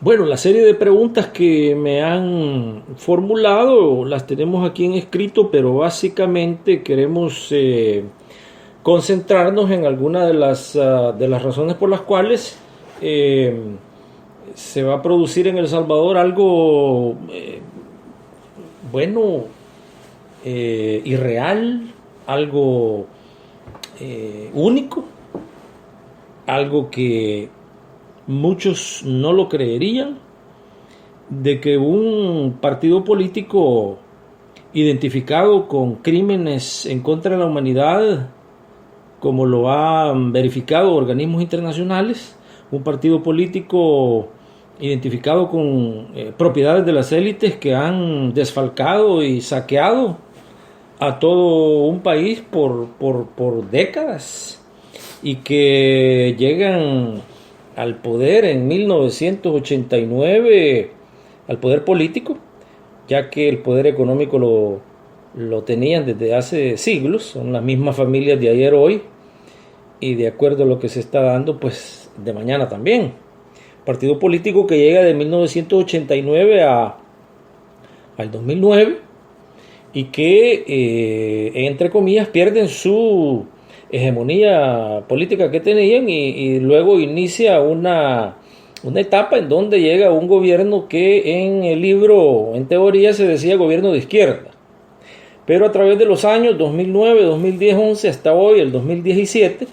Bueno, la serie de preguntas que me han formulado las tenemos aquí en escrito, pero básicamente queremos concentrarnos en algunas de las razones por las cuales eh, se va a producir en El Salvador algo bueno, irreal, algo único, algo que muchos no lo creerían, de que un partido político identificado con crímenes en contra de la humanidad, como lo han verificado organismos internacionales, un partido político identificado con propiedades de las élites que han desfalcado y saqueado a todo un país por décadas y que llegan al poder en 1989, al poder político, ya que el poder económico lo tenían desde hace siglos, son las mismas familias de ayer hoy, y de acuerdo a lo que se está dando, pues de mañana también. Partido político que llega de 1989 al 2009 y que, entre comillas, pierden su hegemonía política que tenían y luego inicia una etapa en donde llega un gobierno que en el libro, en teoría, se decía gobierno de izquierda. Pero a través de los años 2009, 2010, 11 hasta hoy, el 2017,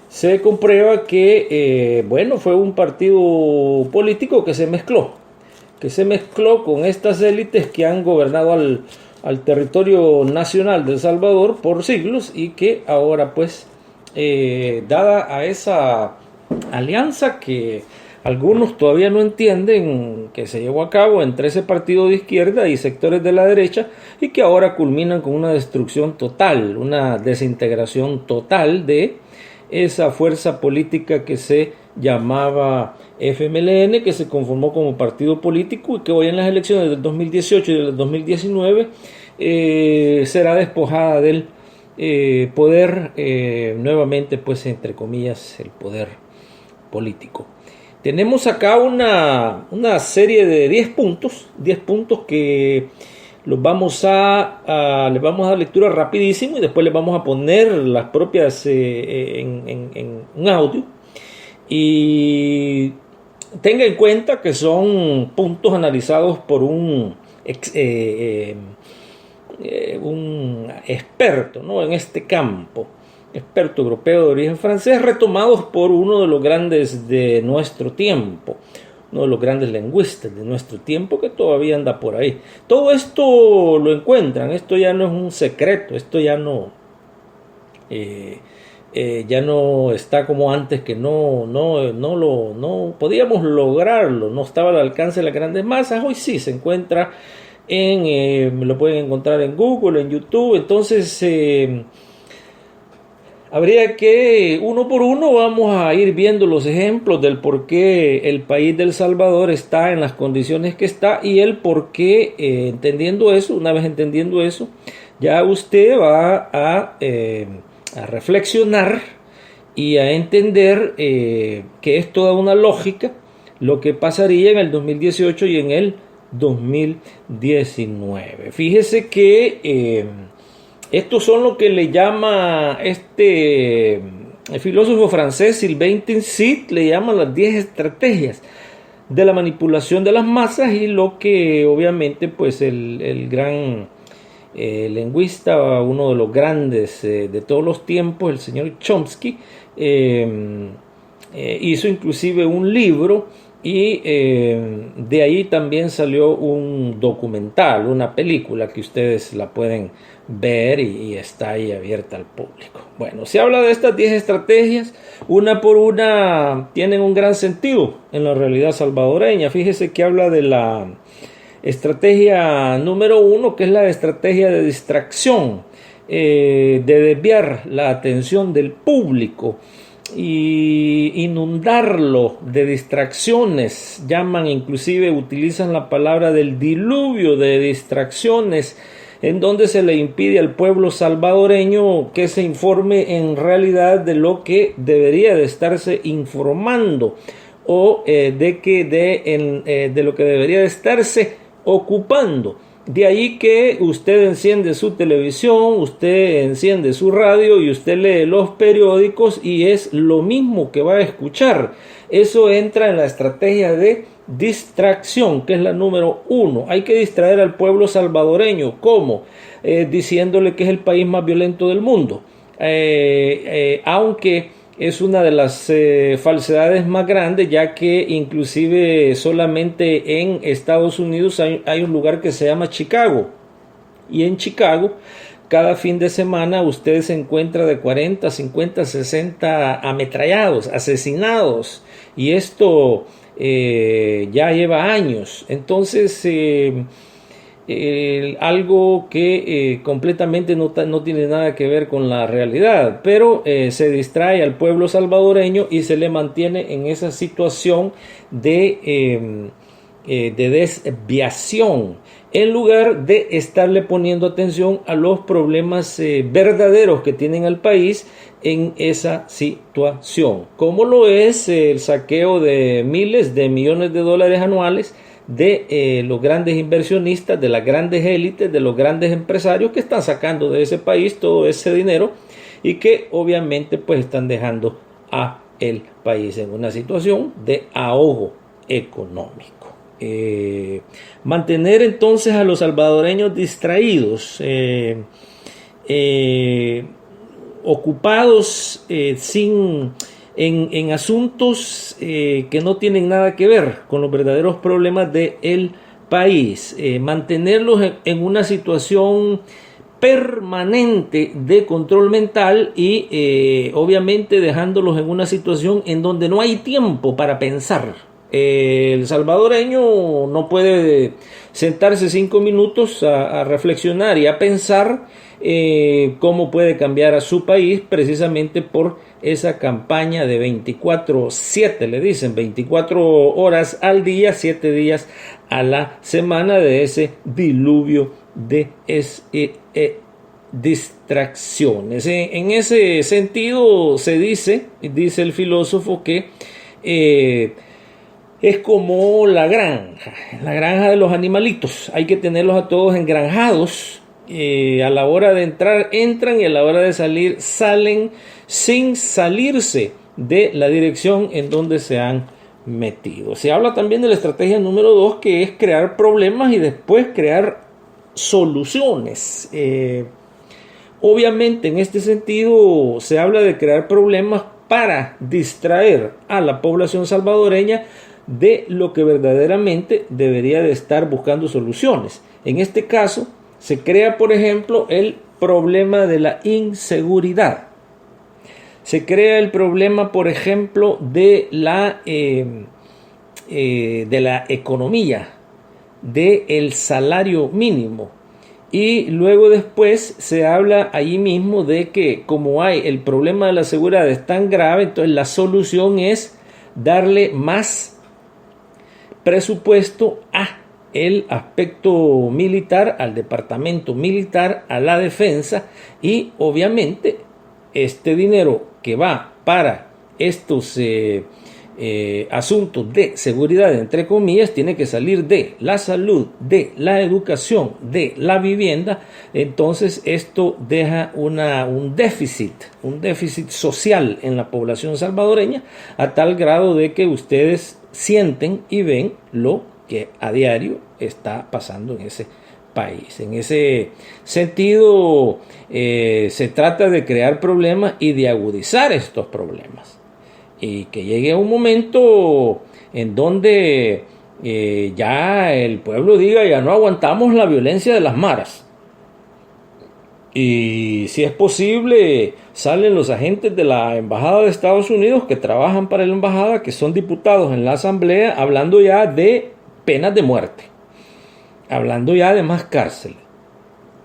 se comprueba que, bueno, fue un partido político que se mezcló con estas élites que han gobernado al territorio nacional de El Salvador por siglos y que ahora pues dada a esa alianza que algunos todavía no entienden que se llevó a cabo entre ese partido de izquierda y sectores de la derecha y que ahora culminan con una destrucción total, una desintegración total de esa fuerza política que se llamaba FMLN, que se conformó como partido político y que hoy en las elecciones del 2018 y del 2019 será despojada del poder, nuevamente pues entre comillas el poder político. Tenemos acá una serie de 10 puntos que les vamos a dar lectura rapidísimo y después les vamos a poner las propias en un audio. Y tenga en cuenta que son puntos analizados por un experto, ¿no?, en este campo, experto europeo de origen francés, retomados por uno de los grandes de nuestro tiempo, uno de los grandes lingüistas de nuestro tiempo que todavía anda por ahí. Todo esto lo encuentran, esto ya no es un secreto, esto ya no está como antes, que no podíamos lograrlo, no estaba al alcance de las grandes masas. Hoy sí se encuentra lo pueden encontrar en Google, en YouTube. Entonces habría que, uno por uno, vamos a ir viendo los ejemplos del por qué el país de El Salvador está en las condiciones que está y el por qué, entendiendo eso, una vez entendiendo eso, ya usted va a reflexionar y a entender que es toda una lógica lo que pasaría en el 2018 y en el 2019. Fíjese que estos son lo que le llama el filósofo francés Sylvain Tinsit, le llama las 10 estrategias de la manipulación de las masas, y lo que obviamente pues el gran lingüista, uno de los grandes de todos los tiempos, el señor Chomsky, hizo inclusive un libro, y de ahí también salió un documental, una película que ustedes la pueden ver y está ahí abierta al público. Bueno, se habla de estas 10 estrategias, una por una tienen un gran sentido en la realidad salvadoreña. Fíjese que habla de la estrategia número 1, que es la estrategia de distracción, de desviar la atención del público y inundarlo de distracciones. Utilizan la palabra del diluvio de distracciones, en donde se le impide al pueblo salvadoreño que se informe en realidad de lo que debería de estarse informando, o de lo que debería de estarse ocupando. De ahí que usted enciende su televisión, usted enciende su radio y usted lee los periódicos y es lo mismo que va a escuchar. Eso entra en la estrategia de distracción, que es la número 1. Hay que distraer al pueblo salvadoreño. ¿Cómo? Diciéndole que es el país más violento del mundo. Aunque es una de las falsedades más grandes, ya que inclusive solamente en Estados Unidos hay un lugar que se llama Chicago, y en Chicago cada fin de semana usted se encuentra de 40, 50, 60 ametrallados, asesinados, y esto ya lleva años. Entonces algo que completamente no tiene nada que ver con la realidad, pero se distrae al pueblo salvadoreño y se le mantiene en esa situación de desviación, en lugar de estarle poniendo atención a los problemas verdaderos que tienen al país en esa situación, como lo es el saqueo de miles de millones de dólares anuales de los grandes inversionistas, de las grandes élites, de los grandes empresarios que están sacando de ese país todo ese dinero y que obviamente pues están dejando a el país en una situación de ahogo económico. Mantener entonces a los salvadoreños distraídos, ocupados en asuntos que no tienen nada que ver con los verdaderos problemas del país, mantenerlos en una situación permanente de control mental y obviamente dejándolos en una situación en donde no hay tiempo para pensar. El salvadoreño no puede sentarse 5 minutos a reflexionar y a pensar cómo puede cambiar a su país, precisamente por esa campaña de 24/7, le dicen 24 horas al día, 7 días a la semana, de ese diluvio de distracciones. En ese sentido se dice el filósofo, que es como la granja de los animalitos. Hay que tenerlos a todos engranjados. A la hora de entrar, entran, y a la hora de salir, salen sin salirse de la dirección en donde se han metido. Se habla también de la estrategia número 2, que es crear problemas y después crear soluciones. Obviamente en este sentido se habla de crear problemas para distraer a la población salvadoreña de lo que verdaderamente debería de estar buscando soluciones. En este caso se crea, por ejemplo, el problema de la inseguridad. Se crea el problema, por ejemplo, de la economía, del salario mínimo. Y luego después se habla allí mismo de que como hay el problema de la seguridad es tan grave, entonces la solución es darle más presupuesto a el aspecto militar, al departamento militar, a la defensa, y obviamente este dinero que va para estos asuntos de seguridad, entre comillas, tiene que salir de la salud, de la educación, de la vivienda. Entonces esto deja un déficit social en la población salvadoreña, a tal grado de que ustedes sienten y ven lo que a diario está pasando en ese país. En ese sentido, se trata de crear problemas y de agudizar estos problemas, y que llegue un momento en donde ya el pueblo diga: ya no aguantamos la violencia de las maras. Y si es posible, salen los agentes de la embajada de Estados Unidos que trabajan para la embajada, que son diputados en la asamblea, hablando ya de penas de muerte, hablando ya de más cárceles.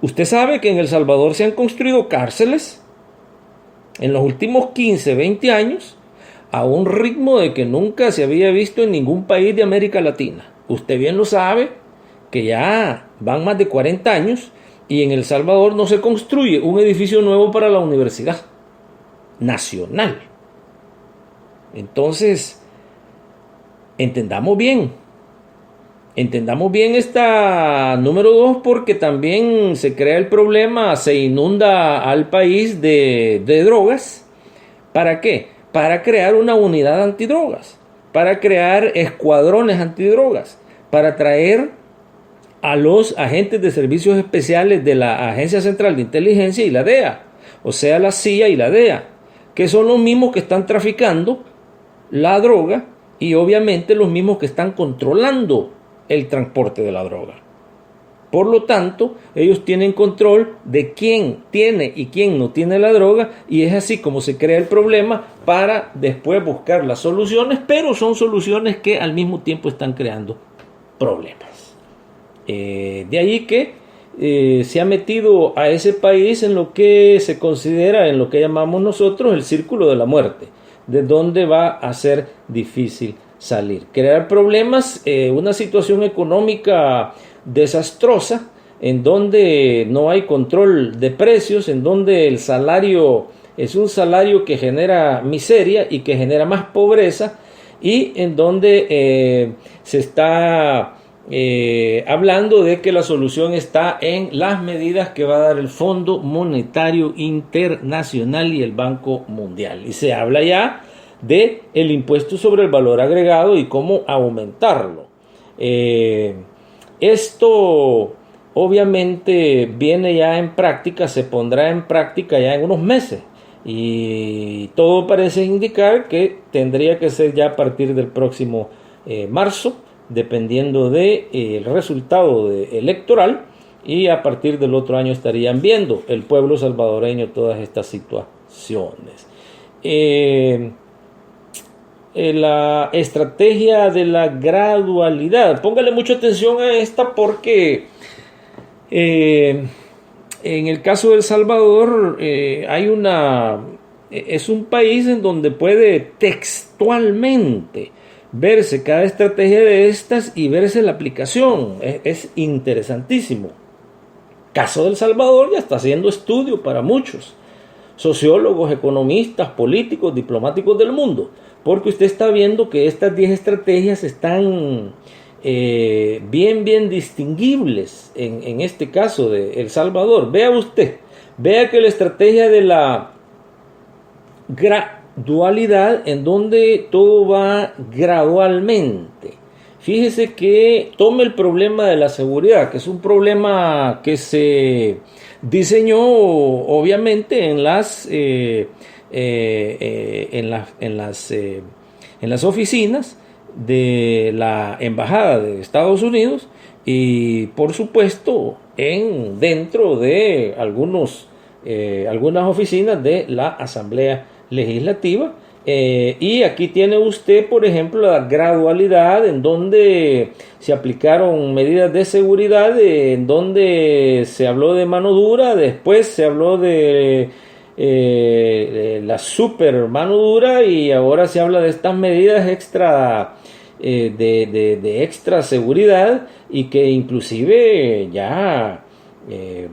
Usted sabe que en El Salvador se han construido cárceles en los últimos 15, 20 años a un ritmo de que nunca se había visto en ningún país de América Latina. Usted bien lo sabe, que ya van más de 40 años y en El Salvador no se construye un edificio nuevo para la Universidad Nacional. Entonces, Entendamos bien. Entendamos bien esta número 2 porque también se crea el problema, se inunda al país de drogas. ¿Para qué? Para crear una unidad antidrogas, para crear escuadrones antidrogas, para traer a los agentes de servicios especiales de la Agencia Central de Inteligencia y la DEA, o sea, la CIA y la DEA, que son los mismos que están traficando la droga y obviamente los mismos que están controlando el transporte de la droga. Por lo tanto, ellos tienen control de quién tiene y quién no tiene la droga, y es así como se crea el problema para después buscar las soluciones, pero son soluciones que al mismo tiempo están creando problemas. De ahí que se ha metido a ese país en lo que se considera, en lo que llamamos nosotros el círculo de la muerte, de donde va a ser difícil salir. Crear problemas, una situación económica desastrosa, en donde no hay control de precios, en donde el salario es un salario que genera miseria y que genera más pobreza, y en donde se está hablando de que la solución está en las medidas que va a dar el Fondo Monetario Internacional y el Banco Mundial. Y se habla ya de el impuesto sobre el valor agregado y cómo aumentarlo. Esto obviamente viene ya en práctica, se pondrá en práctica ya en unos meses, y todo parece indicar que tendría que ser ya a partir del próximo marzo, dependiendo del resultado electoral, y a partir del otro año estarían viendo el pueblo salvadoreño todas estas situaciones. La estrategia de la gradualidad, póngale mucha atención a esta porque en el caso de El Salvador es un país en donde puede textualmente verse cada estrategia de estas y verse la aplicación. Es interesantísimo. Caso de El Salvador ya está haciendo estudio para muchos sociólogos, economistas, políticos, diplomáticos del mundo, porque usted está viendo que estas 10 estrategias están bien distinguibles en este caso de El Salvador. Vea usted, vea que la estrategia de la gradualidad, en donde todo va gradualmente. Fíjese que tome el problema de la seguridad, que es un problema que se diseñó obviamente en las oficinas de la Embajada de Estados Unidos y por supuesto dentro de algunas oficinas de la Asamblea Legislativa. Y aquí tiene usted, por ejemplo, la gradualidad, en donde se aplicaron medidas de seguridad, en donde se habló de mano dura, después se habló de la super mano dura, y ahora se habla de estas medidas extra de extra seguridad, y que inclusive ya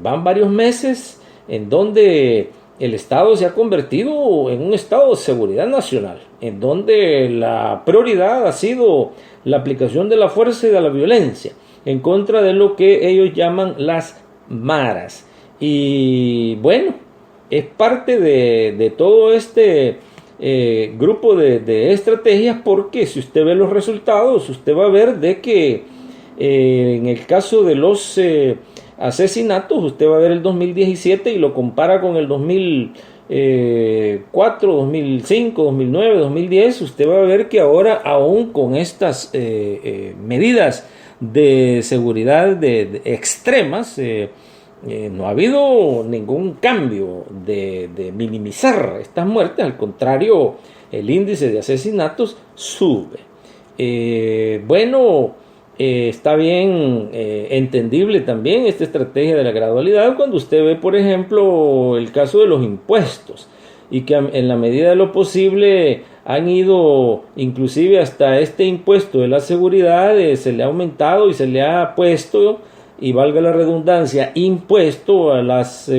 van varios meses en donde el Estado se ha convertido en un estado de seguridad nacional, en donde la prioridad ha sido la aplicación de la fuerza y de la violencia en contra de lo que ellos llaman las maras. Y bueno, es parte de todo este grupo de estrategias, porque si usted ve los resultados, usted va a ver de que en el caso de los asesinatos, usted va a ver el 2017 y lo compara con el 2004, 2005, 2009, 2010, usted va a ver que ahora, aún con estas medidas de seguridad extremas, no ha habido ningún cambio de minimizar estas muertes. Al contrario, el índice de asesinatos sube. Está bien entendible también esta estrategia de la gradualidad cuando usted ve, por ejemplo, el caso de los impuestos, y que en la medida de lo posible han ido, inclusive hasta este impuesto de la seguridad, se le ha aumentado y se le ha puesto, y valga la redundancia, impuesto a las